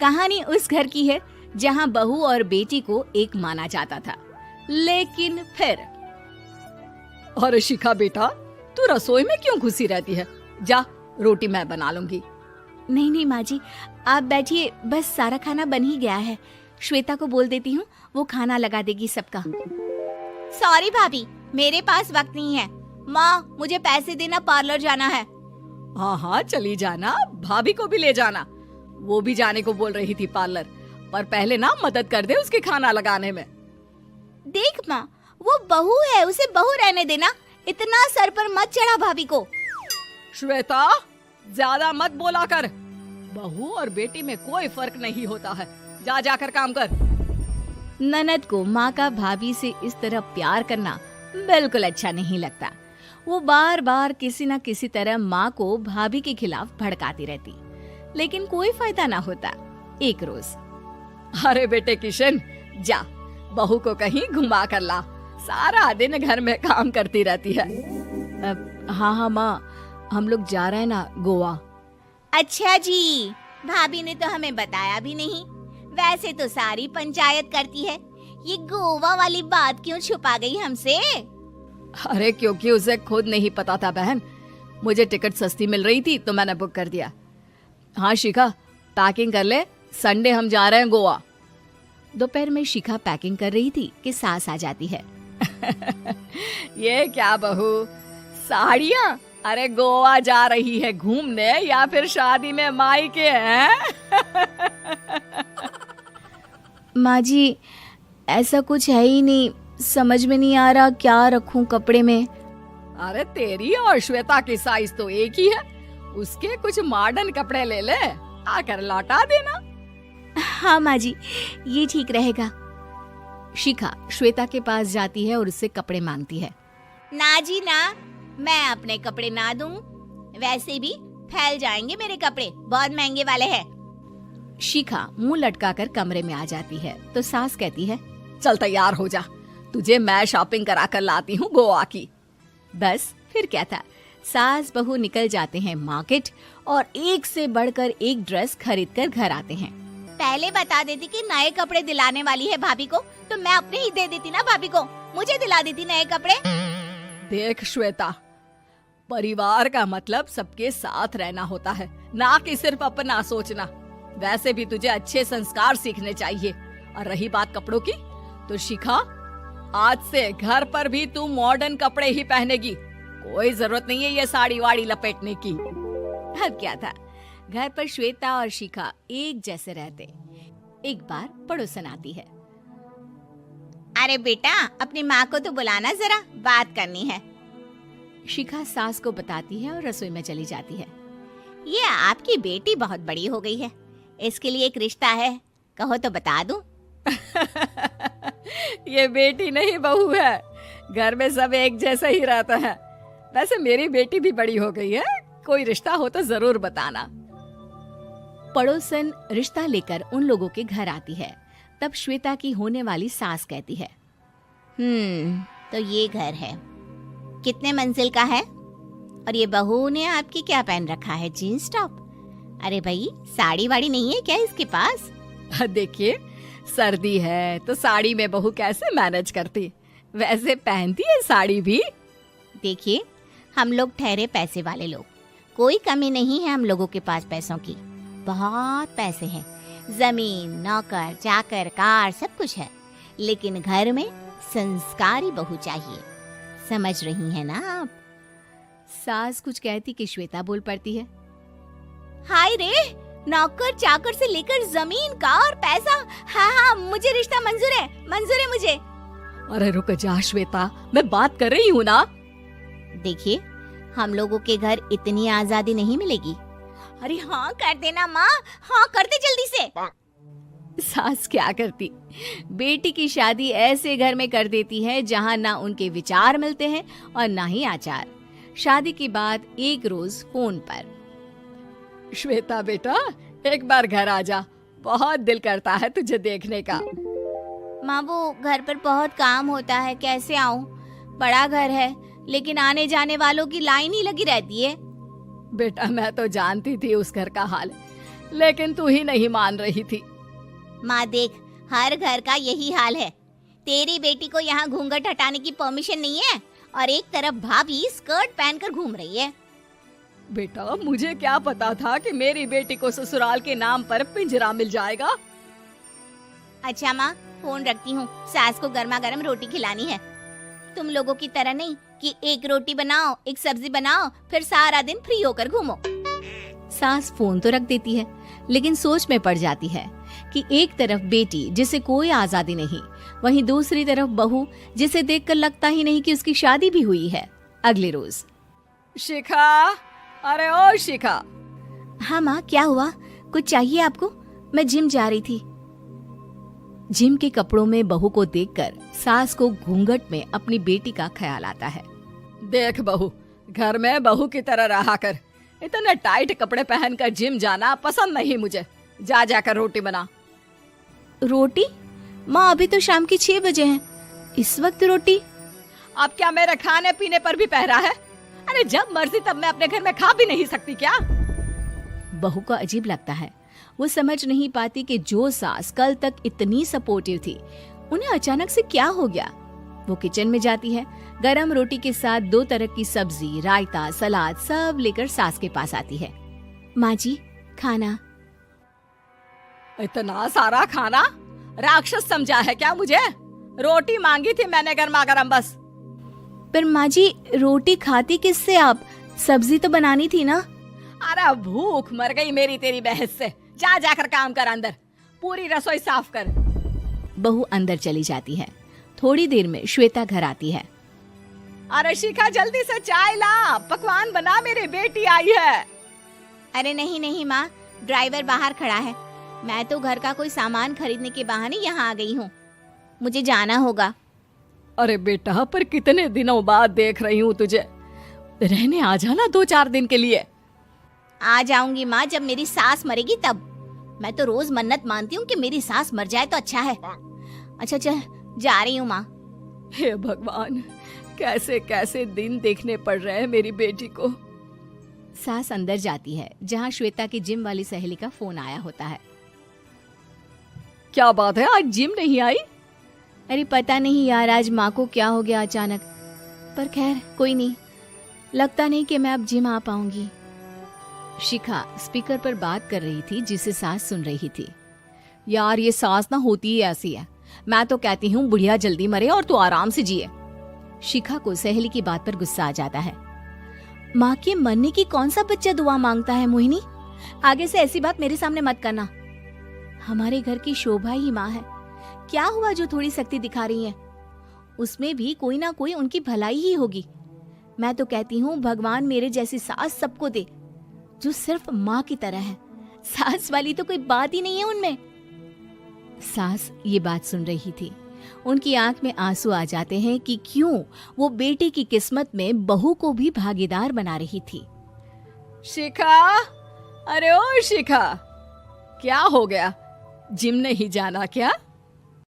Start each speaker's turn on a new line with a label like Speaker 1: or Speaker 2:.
Speaker 1: कहानी उस घर की है जहाँ बहू और बेटी को एक माना जाता था, लेकिन फिर।
Speaker 2: अरे शिखा बेटा, तू रसोई में क्यों घुसी रहती है? जा, रोटी मैं बना लूंगी।
Speaker 1: नहीं नहीं माँ जी, आप बैठिए, बस सारा खाना बन ही गया है। श्वेता को बोल देती हूँ, वो खाना लगा देगी सबका। सॉरी भाभी, मेरे पास वक्त नहीं है। माँ, मुझे पैसे देना, पार्लर जाना है।
Speaker 2: हाँ हाँ चली जाना, भाभी को भी ले जाना। वो भी जाने को बोल रही थी पार्लर, पर पहले ना मदद कर दे उसके खाना लगाने में।
Speaker 1: देख माँ, वो बहू है, उसे बहू रहने देना, इतना सर पर मत चढ़ा भाभी को।
Speaker 2: श्वेता, ज्यादा मत बोला कर। बहू और बेटी में कोई फर्क नहीं होता है। जा जाकर काम कर।
Speaker 1: ननद को माँ का भाभी से इस तरह प्यार करना बिल्कुल अच्छा नहीं लगता। वो बार बार किसी न किसी तरह माँ को भाभी के खिलाफ भड़काती रहती, लेकिन कोई फायदा ना होता। एक रोज,
Speaker 2: अरे बेटे किशन, जा बहू को कहीं घुमा कर ला, सारा दिन घर में काम करती रहती है।
Speaker 1: हाँ हाँ माँ, हम लोग जा रहे हैं ना गोवा। अच्छा जी, भाभी ने तो हमें बताया भी नहीं। वैसे तो सारी पंचायत करती है, ये गोवा वाली बात क्यों छुपा गई हमसे?
Speaker 2: अरे क्योंकि उसे खुद नहीं पता था बहन। मुझे टिकट सस्ती मिल रही थी तो मैंने बुक कर दिया। हाँ शिखा, पैकिंग कर ले, संडे हम जा रहे हैं गोवा।
Speaker 1: दोपहर में शिखा पैकिंग कर रही थी कि सास आ जाती है।
Speaker 2: ये क्या बहू, साड़ियाँ? अरे गोवा जा रही है घूमने या फिर शादी में मायके हैं?
Speaker 1: माँ जी, ऐसा कुछ है ही नहीं, समझ में नहीं आ रहा क्या रखूं कपड़े में।
Speaker 2: अरे तेरी और श्वेता की साइज तो एक ही है, उसके कुछ मॉडर्न कपड़े ले ले, आकर लौटा देना।
Speaker 1: हाँ माँ जी, ये ठीक रहेगा। शिखा श्वेता के पास जाती है और उससे कपड़े मांगती है। ना जी ना, मैं अपने कपड़े ना दूं, वैसे भी फैल जाएंगे मेरे कपड़े, बहुत महंगे वाले हैं। शिखा मुंह लटकाकर कमरे में आ जाती है तो सास कहती है,
Speaker 2: चल तैयार हो जा, तुझे मैं शॉपिंग करा कर लाती हूँ गोवा की।
Speaker 1: बस फिर क्या था, सास बहू निकल जाते हैं मार्केट और एक से बढ़कर एक ड्रेस खरीद कर घर आते हैं। पहले बता देती कि नए कपड़े दिलाने वाली है भाभी को, तो मैं अपने ही दे देती ना भाभी को, मुझे दिला देती नए कपड़े।
Speaker 2: देख श्वेता, परिवार का मतलब सबके साथ रहना होता है, ना कि सिर्फ अपना सोचना। वैसे भी तुझे अच्छे संस्कार सीखने चाहिए। और रही बात कपड़ों की, तो शिखा, आज से घर पर भी तू मॉडर्न कपड़े ही पहनेगी। कोई जरूरत नहीं है ये साड़ी वाड़ी लपेटने की।
Speaker 1: अब क्या था, घर पर श्वेता और शिखा एक जैसे रहते। एक बार पड़ोसन आती है। अरे बेटा, अपनी माँ को तो बुलाना जरा, बात करनी है। शिखा सास को बताती है और रसोई में चली जाती है। ये आपकी बेटी बहुत बड़ी हो गई है, इसके लिए एक रिश्ता है, कहो तो बता दूं।
Speaker 2: ये बेटी नहीं बहू है, घर में सब एक जैसा ही रहता है। वैसे मेरी बेटी भी बड़ी हो गई है, कोई रिश्ता हो तो जरूर बताना।
Speaker 1: पड़ोसन रिश्ता लेकर उन लोगों के घर आती है। तब श्वेता की होने वाली सास कहती है, तो ये घर है, कितने मंजिल का है? और ये बहू ने आपकी क्या पहन रखा है, जीन्स टॉप? अरे भाई, साड़ी वाड़ी नहीं है क्या इसके पास?
Speaker 2: देखिए, सर्दी है तो साड़ी में बहू कैसे मैनेज करती, वैसे पहनती है साड़ी भी।
Speaker 1: देखिए, हम लोग ठहरे पैसे वाले लोग, कोई कमी नहीं है हम लोगों के पास पैसों की, बहुत पैसे हैं, जमीन, नौकर चाकर, कार, सब कुछ है, लेकिन घर में संस्कारी बहू चाहिए। समझ रही हैं ना आप? सास कुछ कहती कि श्वेता बोल पड़ती है, हाय रे, नौकर चाकर से लेकर जमीन, कार, पैसा, हाँ हाँ मुझे रिश्ता मंजूर है मुझे।
Speaker 2: अरे रुक जा श्वेता, मैं बात कर रही हूँ ना।
Speaker 1: देखिए, हम लोगों के घर इतनी आजादी नहीं मिलेगी। अरे हाँ कर देना माँ, हाँ कर दे जल्दी से। सास क्या करती, बेटी की शादी ऐसे घर में कर देती है जहाँ ना उनके विचार मिलते हैं और ना ही आचार। शादी के बाद एक रोज फोन पर,
Speaker 2: श्वेता बेटा, एक बार घर आ जा, बहुत दिल करता है तुझे देखने का।
Speaker 1: माँ, वो घर पर बहुत काम होता है, कैसे आऊँ? बड़ा घर है, लेकिन आने जाने वालों की लाइन ही लगी रहती है।
Speaker 2: बेटा, मैं तो जानती थी उस घर का हाल, लेकिन तू ही नहीं मान रही थी।
Speaker 1: माँ देख, हर घर का यही हाल है। तेरी बेटी को यहाँ घूंघट हटाने की परमिशन नहीं है और एक तरफ भाभी स्कर्ट पहनकर घूम रही है।
Speaker 2: बेटा, मुझे क्या पता था कि मेरी बेटी को ससुराल के नाम पर पिंजरा मिल जाएगा।
Speaker 1: अच्छा माँ, फोन रखती हूँ, सास को गर्मा गर्म रोटी खिलानी है। तुम लोगों की तरह नहीं कि एक रोटी बनाओ, एक सब्जी बनाओ, फिर सारा दिन फ्री होकर घूमो। सास फोन तो रख देती है, लेकिन सोच में पड़ जाती है कि एक तरफ बेटी जिसे कोई आजादी नहीं, वहीं दूसरी तरफ बहू जिसे देखकर लगता ही नहीं कि उसकी शादी भी हुई है। अगले रोज।
Speaker 2: शिखा, अरे ओ शिखा।
Speaker 1: हाँ माँ, क्या हुआ? कुछ चाहिए आपको? मैं जिम जा रही थी। जिम के कपड़ों में बहू को देखकर सास को घूंघट में अपनी बेटी का ख्याल आता है।
Speaker 2: देख बहू, घर में बहू की तरह रहा कर। इतने टाइट कपड़े पहनकर जिम जाना पसंद नहीं मुझे। जा जाकर रोटी बना।
Speaker 1: रोटी? माँ, अभी तो शाम की 6 बजे हैं, इस वक्त रोटी?
Speaker 2: अब क्या मेरे खाने पीने पर भी पहरा है? अरे जब मर्जी तब मैं अपने घर में खा भी नहीं सकती क्या?
Speaker 1: बहू को अजीब लगता है। वो समझ नहीं पाती कि जो सास कल तक इतनी सपोर्टिव थी, उन्हें अचानक से क्या हो गया। वो किचन में जाती है, गरम रोटी के साथ 2 तरह की सब्जी, रायता, सलाद सब लेकर सास के पास आती है। माँ जी, खाना।
Speaker 2: इतना सारा खाना? राक्षस समझा है क्या मुझे? रोटी मांगी थी मैंने गर्मा गर्म बस।
Speaker 1: पर माँ जी, रोटी खाती किससे आप? सब्जी तो बनानी थी ना।
Speaker 2: अरे भूख मर गई मेरी तेरी बहस से। जा जाकर काम कर, अंदर पूरी रसोई साफ कर।
Speaker 1: बहू अंदर चली जाती है। थोड़ी देर में श्वेता घर आती है।
Speaker 2: अरे शिखा, जल्दी से चाय ला, पकवान बना, मेरी बेटी आई है।
Speaker 1: अरे नहीं नहीं माँ, ड्राइवर बाहर खड़ा है। मैं तो घर का कोई सामान खरीदने के बहाने यहाँ आ गई हूँ, मुझे जाना होगा।
Speaker 2: अरे बेटा, पर कितने दिनों बाद देख रही हूँ तुझे। रहने आ जाना 2-4 दिन के लिए।
Speaker 1: आ जाऊंगी माँ, जब मेरी सास मरेगी तब। मैं तो रोज मन्नत मानती हूँ कि मेरी सास मर जाए तो अच्छा है। अच्छा चल, जा रही हूँ माँ।
Speaker 2: हे भगवान, कैसे कैसे दिन देखने पड़ रहे हैं मेरी बेटी को।
Speaker 1: सास अंदर जाती है, जहाँ श्वेता की जिम वाली सहेली का फोन आया होता है।
Speaker 2: क्या बात है, आज जिम नहीं आई?
Speaker 1: अरे पता नहीं यार, आज माँ को क्या हो गया अचानक। पर खैर कोई नहीं, लगता नहीं कि मैं अब जिम आ पाऊंगी। शिखा स्पीकर पर बात कर रही थी, जिसे सास सुन रही थी।
Speaker 2: यार, ये सास ना होती ही ऐसी है। मैं तो कहती हूँ बुढ़िया जल्दी मरे और तू आराम से जिए।
Speaker 1: शिखा को सहेली की बात पर गुस्सा आ जाता है। माँ के मरने की कौन सा बच्चा दुआ मांगता है मोहिनी? आगे से ऐसी बात मेरे सामने मत करना। हमारे घर की शोभा ही माँ है। क्या हुआ जो थोड़ी सख्ती दिखा रही है? उसमें भी कोई ना कोई उनकी भलाई ही होगी। मैं तो कहती हूँ भगवान मेरे जैसी सास सबको दे, जो सिर्फ माँ की तरह है। सास वाली तो कोई बात ही नहीं है उनमें। सास ये बात सुन रही थी। उनकी आंख में आंसू आ जाते हैं कि क्यों वो बेटे की किस्मत में बहू को भी भागीदार बना रही थी।
Speaker 2: शिखा, अरे ओ शिखा, क्या हो गया? जिम नहीं जाना क्या?